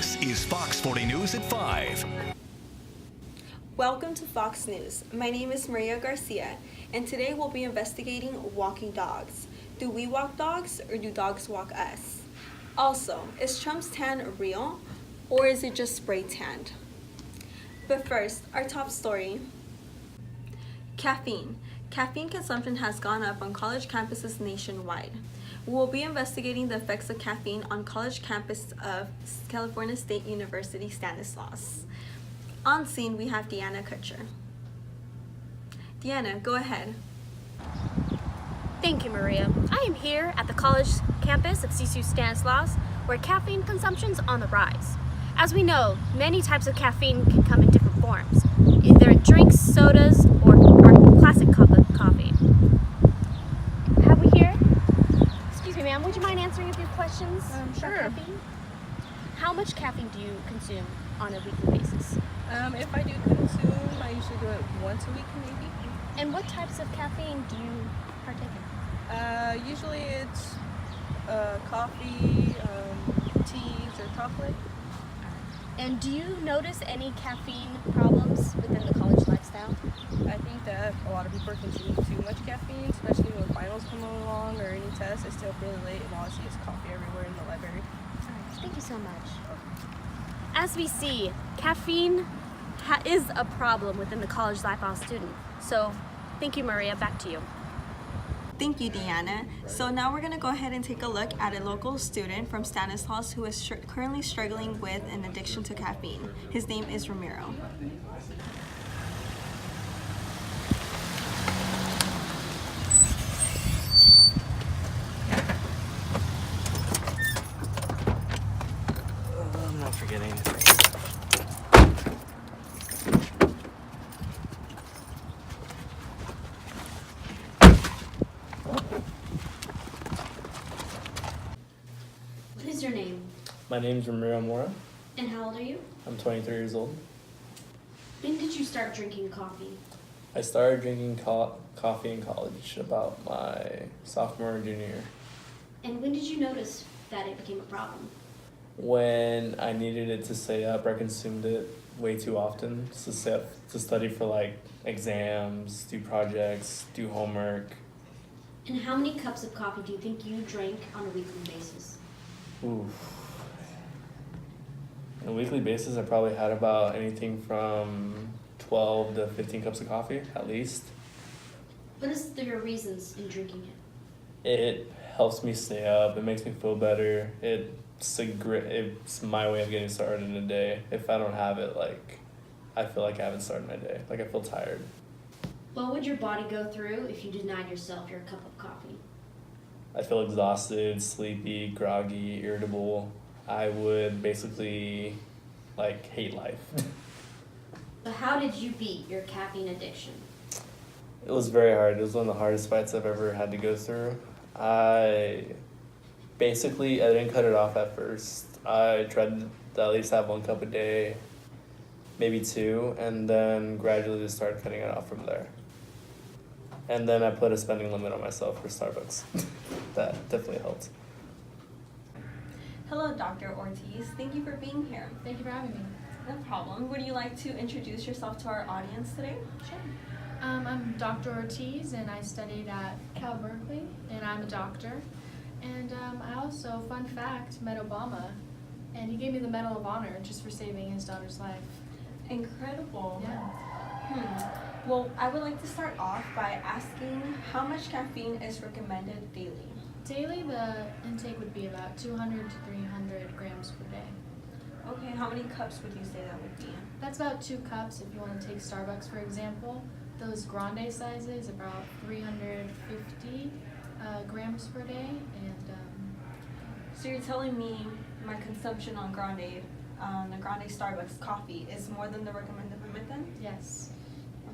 This is Fox 40 News at 5. Welcome to Fox News. My name is Maria Garcia, and today we'll be investigating walking dogs. Do we walk dogs, or do dogs walk us? Also, is Trump's tan real, or is it just spray tanned? But first, our top story. Caffeine. Caffeine consumption has gone up on college campuses nationwide. We will be investigating the effects of caffeine on college campus of California State University Stanislaus. On scene, we have Deanna Kutcher. Deanna, go ahead. Thank you, Maria. I am here at the college campus of CSU Stanislaus, where caffeine consumption is on the rise. As we know, many types of caffeine can come in different forms, either in drinks, sodas, or our classic cup of coffee. Have we here? Excuse me, ma'am, would you mind answering a few questions Sure. about caffeine? How much caffeine do you consume on a weekly basis? If I do consume, I usually do it once a week maybe. And what types of caffeine do you partake in? Usually it's coffee, teas, or chocolate. And do you notice any caffeine problems within the college lifestyle? I think that a lot of people are consuming too much caffeine, especially when finals come along or any tests. I stay up really late and all I see is coffee everywhere in the library. All right, thank you so much. As we see, caffeine is a problem within the college life of a student. So thank you, Maria. Back to you. Thank you, Deanna. So now we're going to go ahead and take a look at a local student from Stanislaus who is currently struggling with an addiction to caffeine. His name is Ramiro. I'm not forgetting anything. What is your name? My name's Ramiro Mora. And how old are you? I'm 23 years old. When did you start drinking coffee? I started drinking coffee in college about my sophomore and junior year. And when did you notice that it became a problem? When I needed it to stay up, I consumed it way too often to study for like exams, do projects, do homework. And how many cups of coffee do you think you drank on a weekly basis? Ooh. On a weekly basis, I probably had about anything from 12 to 15 cups of coffee, at least. What is your reasons in drinking it? It helps me stay up. It makes me feel better. It's my way of getting started in the day. If I don't have it, like, I feel like I haven't started my day. Like, I feel tired. What would your body go through if you denied yourself your cup of coffee? I feel exhausted, sleepy, groggy, irritable. I would basically, like, hate life. So how did you beat your caffeine addiction? It was very hard. It was one of the hardest fights I've ever had to go through. I didn't cut it off at first. I tried to at least have 1 cup a day, maybe 2, and then gradually just started cutting it off from there. And then I put a spending limit on myself for Starbucks. That definitely helped. Hello, Dr. Ortiz. Thank you for being here. Thank you for having me. No problem. Would you like to introduce yourself to our audience today? Sure. I'm Dr. Ortiz, and I studied at Cal Berkeley, and I'm a doctor. And I also, fun fact, met Obama, and he gave me the Medal of Honor just for saving his daughter's life. Incredible. Yeah. Well, I would like to start off by asking how much caffeine is recommended daily? Daily, the intake would be about 200 to 300 grams per day. Okay, how many cups would you say that would be? That's about 2 cups if you want to take Starbucks, for example. Those grande sizes, about 350 grams per day. And So you're telling me my consumption on the grande Starbucks coffee is more than the recommended limit then? yes.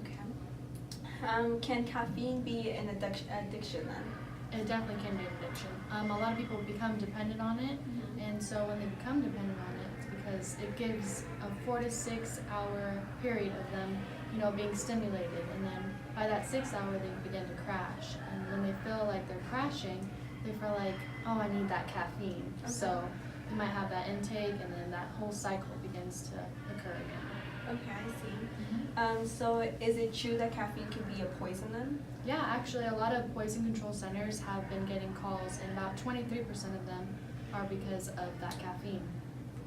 Okay. Can caffeine be an addiction then? It definitely can be an addiction. A lot of people become dependent on it, and so when they become dependent on it, it's because it gives a 4 to 6 hour period of them, being stimulated, and then by that 6 hour they begin to crash. And when they feel like they're crashing, they feel like, oh, I need that caffeine. Okay. So you might have that intake, and then that whole cycle begins to occur again. Okay, I see. So is it true that caffeine can be a poison then? Yeah, actually, a lot of poison control centers have been getting calls, and about 23% of them are because of that caffeine.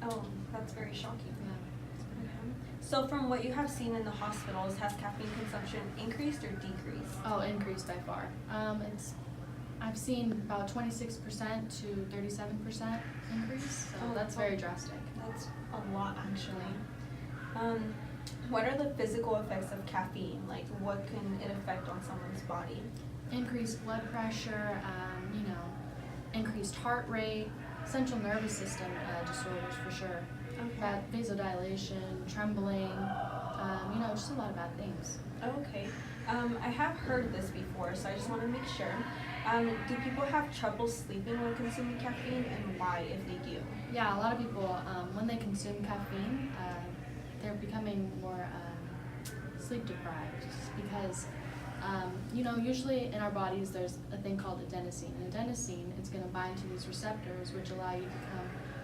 Oh, that's very shocking. Yeah. Okay. So from what you have seen in the hospitals, has caffeine consumption increased or decreased? Oh, increased by far. I've seen about 26% to 37% increase, so Oh, that's very drastic. That's a lot actually. What are the physical effects of caffeine? Like what can it affect on someone's body? Increased blood pressure, increased heart rate, central nervous system disorders for sure. Okay. Vasodilation, trembling, just a lot of bad things. Okay. I have heard this before, so I just want to make sure. Do people have trouble sleeping when consuming caffeine, and why, if they do? Yeah, a lot of people, when they consume caffeine, they're becoming more sleep deprived because, usually in our bodies there's a thing called adenosine. And adenosine, it's going to bind to these receptors, which allow you to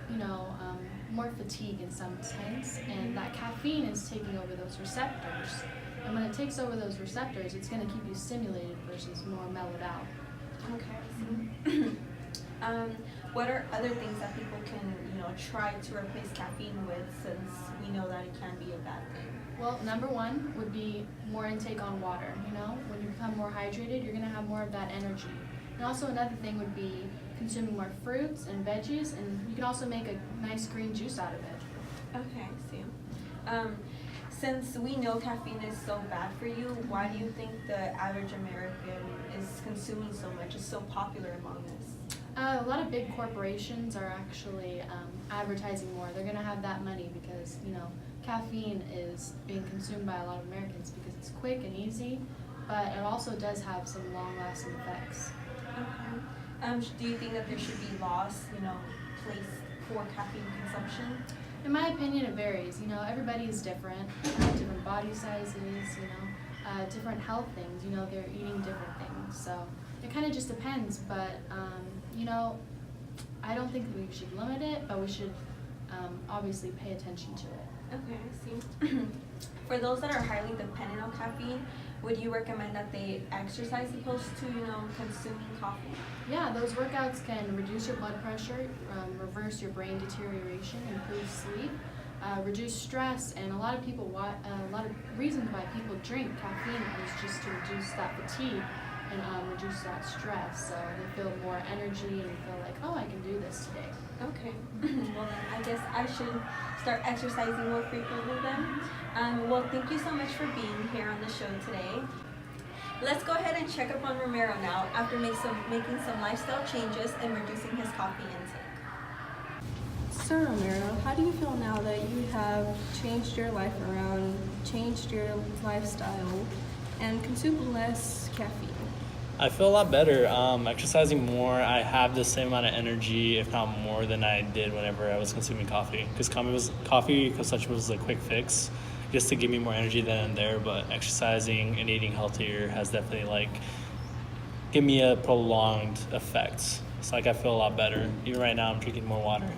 become, more fatigued in some sense. And that caffeine is taking over those receptors. And when it takes over those receptors, it's going to keep you stimulated versus more mellowed out. Okay. What are other things that people can, try to replace caffeine with, since we know that it can be a bad thing? Well, number one would be more intake on water. When you become more hydrated, you're going to have more of that energy. And also another thing would be consuming more fruits and veggies, and you can also make a nice green juice out of it. Okay, I see. Since we know caffeine is so bad for you, why do you think the average American is consuming so much, is so popular among us? A lot of big corporations are actually advertising more. They're going to have that money because, caffeine is being consumed by a lot of Americans because it's quick and easy, but it also does have some long-lasting effects. Okay. Do you think that there should be laws, placed for caffeine consumption? In my opinion, it varies. Everybody is different, different body sizes, different health things. They're eating different things. So it kind of just depends. But, I don't think we should limit it, but we should obviously pay attention to it. Okay, I see. For those that are highly dependent on caffeine, would you recommend that they exercise opposed to, consuming coffee? Yeah, those workouts can reduce your blood pressure, reverse your brain deterioration, improve sleep, reduce stress, and a lot of reasons why people drink caffeine is just to reduce that fatigue and reduce that stress, so they feel more energy and feel like, oh, I can do this today. Okay. Well, then I guess I should start exercising more frequently then. Well, thank you so much for being here on the show today. Let's go ahead and check up on Romero now after making some lifestyle changes and reducing his coffee intake. Sir Romero, how do you feel now that you have changed your life around, changed your lifestyle, and consumed less caffeine? I feel a lot better. Exercising more, I have the same amount of energy, if not more, than I did whenever I was consuming coffee. Because coffee consumption was a quick fix, just to give me more energy then and there. But exercising and eating healthier has definitely give me a prolonged effect. So I feel a lot better. Even right now, I'm drinking more water.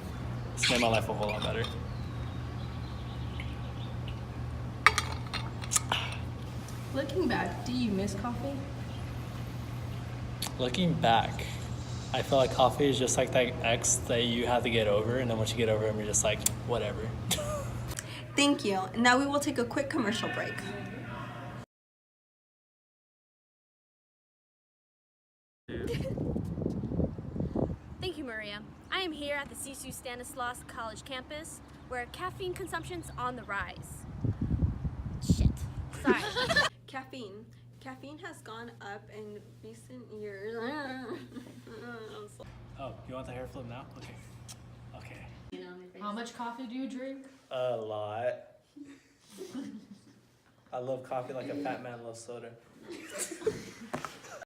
It's made my life a whole lot better. Looking back, do you miss coffee? Looking back, I feel like coffee is just like that ex that you have to get over, and then once you get over him, you're just like, whatever. Thank you. Now we will take a quick commercial break. Thank you, Maria. I am here at the CSU Stanislaus College campus, where caffeine consumption's on the rise. Shit. Sorry. Caffeine has gone up in recent years. Oh, you want the hair flip now? Okay. How much coffee do you drink? A lot. I love coffee like a fat man loves soda.